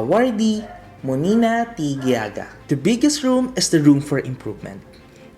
Awardee Monina T. Giaga. The biggest room is the room for improvement.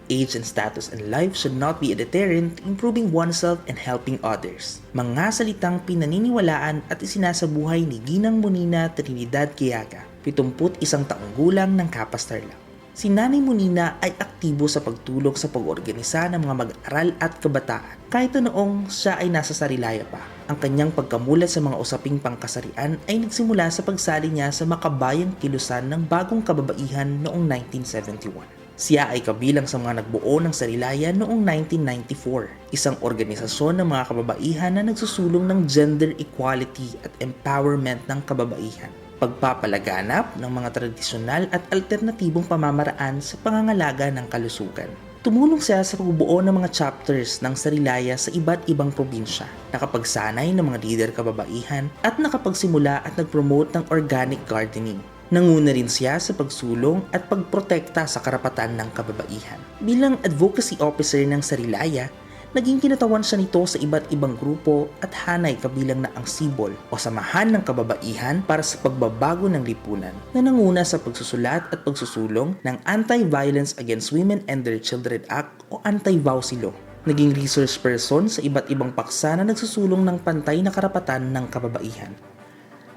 Age and status in life should not be a deterrent to improving oneself and helping others. Mga salitang pinaniniwalaan at isinasabuhay ni Ginang Monina Trinidad Giaga, 71 taong gulang ng Kapastarlac. Si Nanay Monina ay aktibo sa pagtulong sa pag-organisa ng mga mag-aaral at kabataan. Kahit noong siya ay nasa Sarilaya pa, ang kanyang pagkamulat sa mga usaping pangkasarian ay nagsimula sa pagsali niya sa makabayang kilusan ng bagong kababaihan noong 1971. Siya ay kabilang sa mga nagbuo ng Sarilaya noong 1994, isang organisasyon ng mga kababaihan na nagsusulong ng gender equality at empowerment ng kababaihan, pagpapalaganap ng mga tradisyonal at alternatibong pamamaraan sa pangangalaga ng kalusugan. Tumulong siya sa pagbubuo ng mga chapters ng Sarilaya sa iba't ibang probinsya, nakapagsanay ng mga leader kababaihan at nakapagsimula at nagpromote ng organic gardening. Nanguna rin siya sa pagsulong at pagprotekta sa karapatan ng kababaihan. Bilang advocacy officer ng Sarilaya, naging kinatawan siya nito sa iba't ibang grupo at hanay kabilang na ang SIBOL o Samahan ng Kababaihan para sa Pagbabago ng Lipunan na nanguna sa pagsusulat at pagsusulong ng Anti-Violence Against Women and Their Children Act o Anti-VAUSI Law. Naging resource person sa iba't ibang paksa na nagsusulong ng pantay na karapatan ng kababaihan.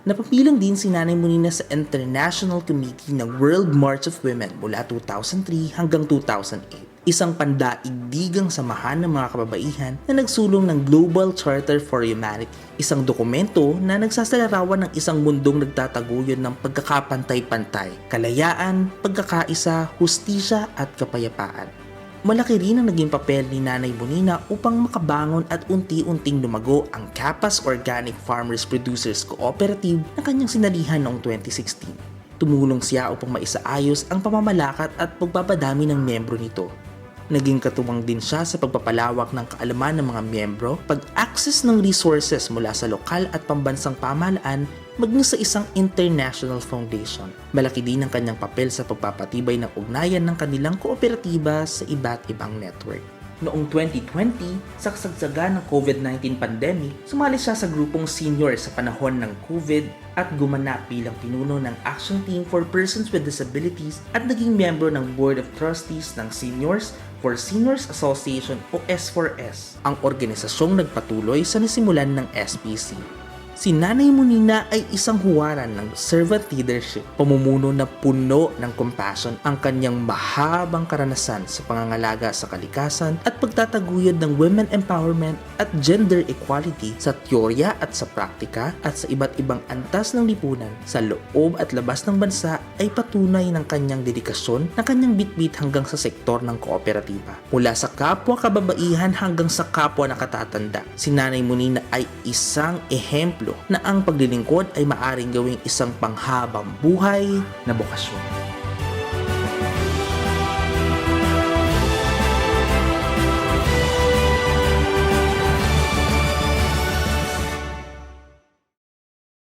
Napapilang din si Nanay Monina sa International Committee ng World March of Women mula 2003 hanggang 2008, isang pandaigdigang samahan ng mga kababaihan na nagsulong ng Global Charter for Humanity, isang dokumento na nagsasalarawan ng isang mundong nagtataguyod ng pagkakapantay-pantay, kalayaan, pagkakaisa, hustisya at kapayapaan. Malaki rin ang naging papel ni Nanay Monina upang makabangon at unti-unting lumago ang Capas Organic Farmers Producers Cooperative na kanyang sinalihan noong 2016. Tumulong siya upang maisaayos ang pamamalakat at pagpapadami ng miyembro nito. Naging katuwang din siya sa pagpapalawak ng kaalaman ng mga miyembro, pag-access ng resources mula sa lokal at pambansang pamahalaan maging sa isang international foundation. Malaki din ang kanyang papel sa pagpapatibay ng ugnayan ng kanilang kooperatiba sa iba't ibang network. Noong 2020, sa kasagsagan ng COVID-19 pandemic, sumali siya sa grupong senior sa panahon ng COVID at gumanap bilang pinuno ng Action Team for Persons with Disabilities at naging miyembro ng Board of Trustees ng Seniors for Seniors Association o S4S, ang organisasyong nagpatuloy sa nasimulan ng SPC. Si Nanay Monina ay isang huwaran ng servant leadership, pamumuno na puno ng compassion. Ang kanyang mahabang karanasan sa pangangalaga sa kalikasan at pagtataguyod ng women empowerment at gender equality sa teorya at sa praktika at sa iba't ibang antas ng lipunan sa loob at labas ng bansa ay patunay ng kanyang dedikasyon na kanyang bitbit hanggang sa sektor ng kooperatiba. Mula sa kapwa kababaihan hanggang sa kapwa nakatatanda, si Nanay Monina ay isang ehemplo na ang paglilingkod ay maaring gawing isang panghabang buhay na bokasyon.